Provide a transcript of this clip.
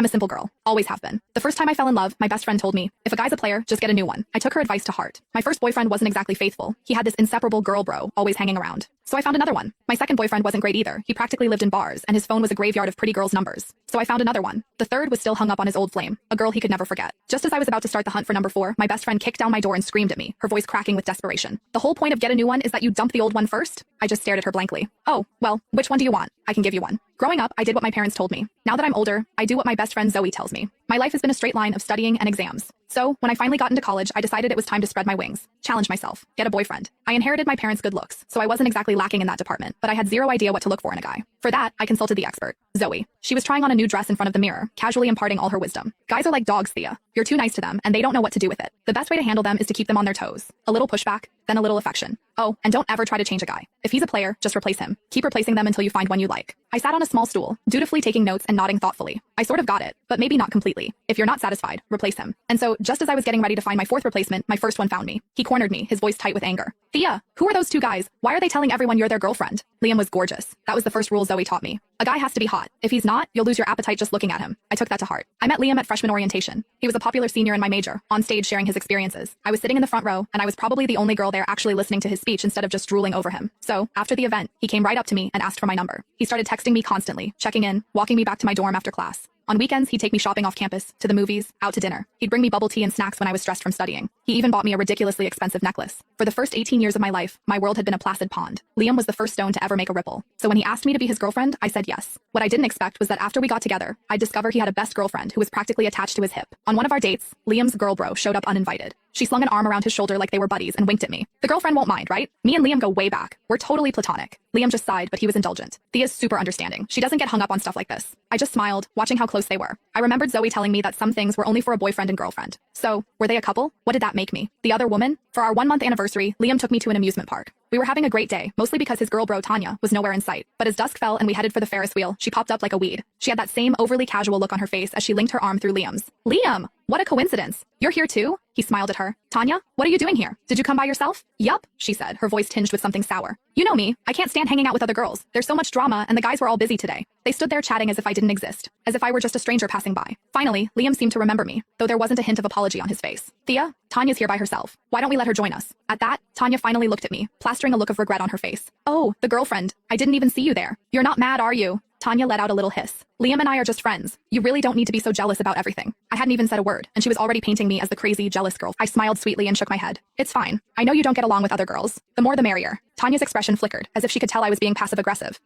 I'm a simple girl. Always have been. The first time I fell in love, my best friend told me, if a guy's a player, just get a new one. I took her advice to heart. My first boyfriend wasn't exactly faithful. He had this inseparable girl bro always hanging around. So I found another one. My second boyfriend wasn't great either. He practically lived in bars, and his phone was a graveyard of pretty girls' numbers. So I found another one. The third was still hung up on his old flame, a girl he could never forget. Just as I was about to start the hunt for number 4, my best friend kicked down my door and screamed at me, her voice cracking with desperation. The whole point of get a new one is that you dump the old one first? I just stared at her blankly. Oh, well, which one do you want? I can give you one. Growing up, I did what my parents told me. Now that I'm older, I do what my best friend Zoe tells me. My life has been a straight line of studying and exams. So, when I finally got into college, I decided it was time to spread my wings, challenge myself, get a boyfriend. I inherited my parents' good looks, so I wasn't exactly lacking in that department, but I had zero idea what to look for in a guy. For that, I consulted the expert, Zoe. She was trying on a new dress in front of the mirror, casually imparting all her wisdom. Guys are like dogs, Thea. You're too nice to them, and they don't know what to do with it. The best way to handle them is to keep them on their toes. A little pushback, then a little affection. Oh, and don't ever try to change a guy. If he's a player, just replace him. Keep replacing them until you find one you like. I sat on a small stool, dutifully taking notes and nodding thoughtfully. I sort of got it, but maybe not completely. If you're not satisfied, replace him. And so, just as I was getting ready to find my fourth replacement, my first one found me. He cornered me, his voice tight with anger. Thea, who are those two guys? Why are they telling everyone you're their girlfriend? Liam was gorgeous. That was the first rule Zoe taught me. A guy has to be hot. If he's not, you'll lose your appetite just looking at him. I took that to heart. I met Liam at freshman orientation. He was a popular senior in my major, on stage sharing his experiences. I was sitting in the front row, and I was probably the only girl there actually listening to his speech instead of just drooling over him. So, after the event, he came right up to me and asked for my number. He started texting me constantly, checking in, walking me back to my dorm after class. On weekends, he'd take me shopping off campus, to the movies, out to dinner. He'd bring me bubble tea and snacks when I was stressed from studying. He even bought me a ridiculously expensive necklace. For the first 18 years of my life, my world had been a placid pond. Liam was the first stone to ever make a ripple. So when he asked me to be his girlfriend, I said yes. What I didn't expect was that after we got together, I'd discover he had a best girlfriend who was practically attached to his hip. On one of our dates, Liam's girl bro showed up uninvited. She slung an arm around his shoulder like they were buddies and winked at me. The girlfriend won't mind, right? Me and Liam go way back. We're totally platonic. Liam just sighed, but he was indulgent. Thea's super understanding. She doesn't get hung up on stuff like this. I just smiled, watching how close they were. I remembered Zoe telling me that some things were only for a boyfriend and girlfriend. So, were they a couple? What did that make me? The other woman? For our 1-month anniversary, Liam took me to an amusement park. We were having a great day, mostly because his girl bro Tanya was nowhere in sight. But as dusk fell and we headed for the Ferris wheel, she popped up like a weed. She had that same overly casual look on her face as she linked her arm through Liam's. Liam! What a coincidence. You're here too? He smiled at her. Tanya, what are you doing here? Did you come by yourself? Yup, she said, her voice tinged with something sour. You know me. I can't stand hanging out with other girls. There's so much drama, and the guys were all busy today. They stood there chatting as if I didn't exist, as if I were just a stranger passing by. Finally, Liam seemed to remember me, though there wasn't a hint of apology on his face. Thea, Tanya's here by herself. Why don't we let her join us? At that, Tanya finally looked at me, plastering a look of regret on her face. Oh, the girlfriend. I didn't even see you there. You're not mad, are you? Tanya let out a little hiss. Liam and I are just friends. You really don't need to be so jealous about everything. I hadn't even said a word, and she was already painting me as the crazy, jealous girl. I smiled sweetly and shook my head. It's fine. I know you don't get along with other girls. The more the merrier. Tanya's expression flickered, as if she could tell I was being passive-aggressive.